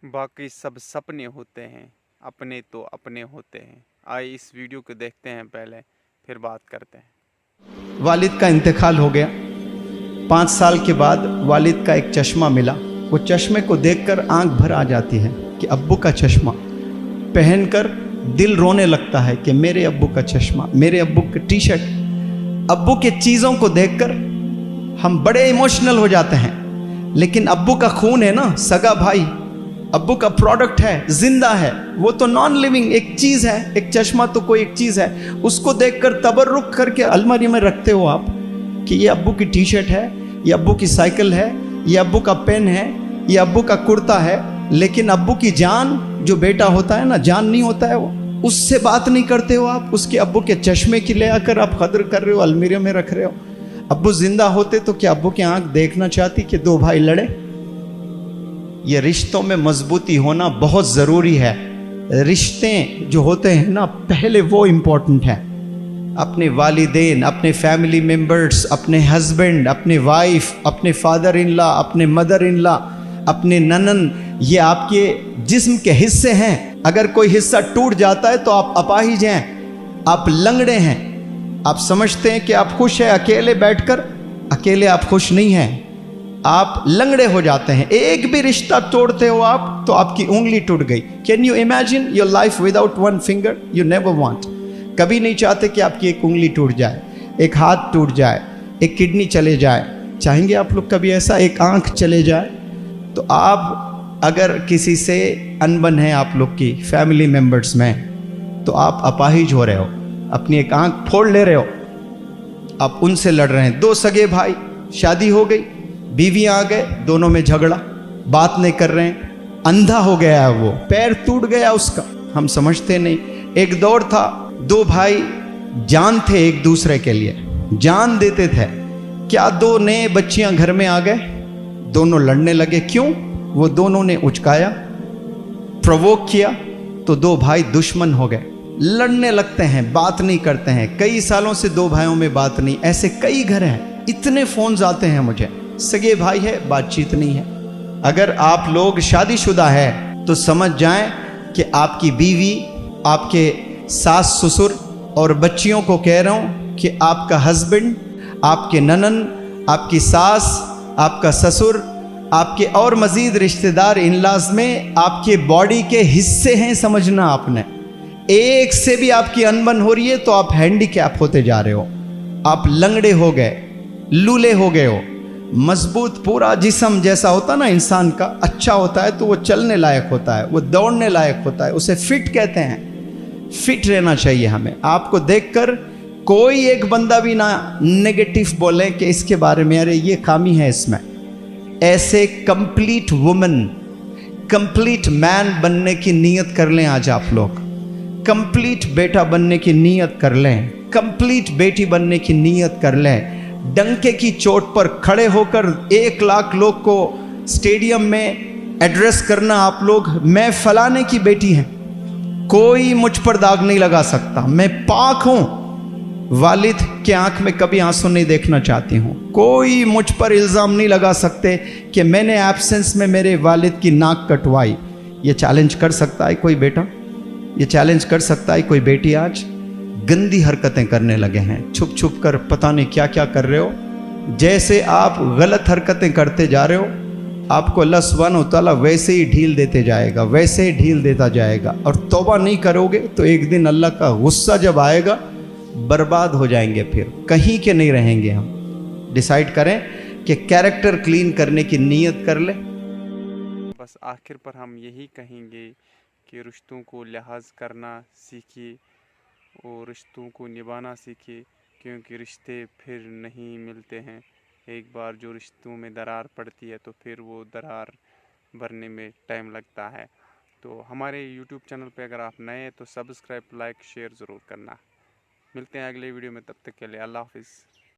बाकी सब सपने होते हैं, अपने तो अपने होते हैं। आइए इस वीडियो को देखते हैं पहले, फिर बात करते हैं। वालिद का इंतकाल हो गया। 5 साल के बाद वालिद का एक चश्मा मिला। वो चश्मे को देखकर आंख भर आ जाती है कि अब्बू का चश्मा पहनकर दिल रोने लगता है कि मेरे अब्बू का चश्मा, मेरे अब्बू की टी शर्ट। अब्बू के चीज़ों को देखकर हम बड़े इमोशनल हो जाते हैं, लेकिन अब्बू का खून है ना, सगा भाई, अब्बू का प्रोडक्ट है, जिंदा है, वो तो नॉन लिविंग एक चीज़ है। एक चश्मा तो कोई एक चीज़ है, उसको देखकर तबर्रुक करके अलमारी में रखते हो आप कि ये अब्बू की टी शर्ट है, ये अब्बू की साइकिल है, ये अब्बू का पेन है, ये अब्बू का कुर्ता है। लेकिन अब्बू की जान, जो बेटा होता है ना, जान नहीं होता है वो, उससे बात नहीं करते हो आप। उसके अब्बू के चश्मे की ले आकर आप कदर कर रहे हो, अलमीरे में रख रहे हो। अब्बू जिंदा होते तो क्या अब्बू की आंख देखना चाहती कि 2 भाई लड़े? ये रिश्तों में मजबूती होना बहुत ज़रूरी है। रिश्ते जो होते हैं ना, पहले वो इम्पोर्टेंट है। अपने वालिदैन, अपने फैमिली मेंबर्स, अपने हस्बैंड, अपने वाइफ, अपने फादर इन लॉ, अपने मदर इन लॉ, अपने ननन, ये आपके जिस्म के हिस्से हैं। अगर कोई हिस्सा टूट जाता है तो आप अपाहिज हैं, आप लंगड़े हैं। आप समझते हैं कि आप खुश हैं अकेले बैठकर, अकेले आप खुश नहीं हैं, आप लंगड़े हो जाते हैं। एक भी रिश्ता तोड़ते हो आप तो आपकी उंगली टूट गई। Can you imagine your life without 1 finger? You never want. कभी नहीं चाहते कि आपकी एक उंगली टूट जाए, एक हाथ टूट जाए, एक किडनी चले जाए। चाहेंगे आप लोग कभी ऐसा, एक आंख चले जाए? तो आप अगर किसी से अनबन है आप लोग की फैमिली मेंबर्स में, तो आप अपाहिज हो रहे हो, अपनी एक आंख फोड़ ले रहे हो, आप उनसे लड़ रहे हैं। 2 सगे भाई, शादी हो गई, बीवियां आ गए, दोनों में झगड़ा, बात नहीं कर रहे हैं, अंधा हो गया है वो, पैर टूट गया उसका, हम समझते नहीं। एक दौर था, 2 भाई जान थे एक दूसरे के लिए, जान देते थे। क्या 2 नए बच्चियां घर में आ गए, दोनों लड़ने लगे। क्यों? वो दोनों ने उचकाया, प्रोवोक किया, तो 2 भाई दुश्मन हो गए, लड़ने लगते हैं, बात नहीं करते हैं। कई सालों से 2 भाइयों में बात नहीं। ऐसे कई घर हैं, इतने फोन्स आते हैं मुझे, सगे भाई है, बातचीत नहीं है। अगर आप लोग शादीशुदा है तो समझ जाएं कि आपकी बीवी, आपके सास ससुर और बच्चियों को कह रहा हूं कि आपका हस्बैंड, आपके ननन, आपकी सास, आपका ससुर, आपके और मज़ीद रिश्तेदार इन-लॉज में आपके बॉडी के हिस्से हैं, समझना आपने। एक से भी आपकी अनबन हो रही है तो आप हैंडीकैप होते जा रहे हो, आप लंगड़े हो गए, लूले हो गए हो। मजबूत पूरा जिस्म जैसा होता ना इंसान का, अच्छा होता है तो वो चलने लायक होता है, वो दौड़ने लायक होता है, उसे फिट कहते हैं। फिट रहना चाहिए हमें। आपको देखकर कोई एक बंदा भी ना नेगेटिव बोले कि इसके बारे में, अरे ये खामी है इसमें। ऐसे कंप्लीट वुमन, कंप्लीट मैन बनने की नीयत कर लें आज आप लोग। कंप्लीट बेटा बनने की नीयत कर लें, कंप्लीट बेटी बनने की नीयत कर लें। डंके की चोट पर खड़े होकर 1 लाख लोग को स्टेडियम में एड्रेस करना आप लोग, मैं फलाने की बेटी हैं, कोई मुझ पर दाग नहीं लगा सकता, मैं पाक हूं, वालिद के आंख में कभी आंसू नहीं देखना चाहती हूं। कोई मुझ पर इल्ज़ाम नहीं लगा सकते कि मैंने एब्सेंस में मेरे वालिद की नाक कटवाई। ये चैलेंज कर सकता है कोई बेटा? ये चैलेंज कर सकता है कोई बेटी? आज गंदी हरकतें करने लगे हैं, छुप छुप कर पता नहीं क्या क्या कर रहे हो। जैसे आप गलत हरकतें करते जा रहे हो, आपको अल्लाह सुब्हानहू व तआला वैसे ही ढील देते जाएगा, वैसे ही ढील देता जाएगा। और तौबा नहीं करोगे तो एक दिन अल्लाह का गुस्सा जब आएगा, बर्बाद हो जाएंगे, फिर कहीं के नहीं रहेंगे हम। डिसाइड करें कि कैरेक्टर क्लीन करने की नीयत कर ले। बस आखिर पर हम यही कहेंगे कि रिश्तों को लिहाज करना सीखिए और रिश्तों को निभाना सीखिए, क्योंकि रिश्ते फिर नहीं मिलते हैं। एक बार जो रिश्तों में दरार पड़ती है तो फिर वो दरार भरने में टाइम लगता है। तो हमारे YouTube चैनल पे अगर आप नए हैं तो सब्सक्राइब, लाइक, शेयर ज़रूर करना। मिलते हैं अगले वीडियो में, तब तक के लिए अल्लाह हाफिज़।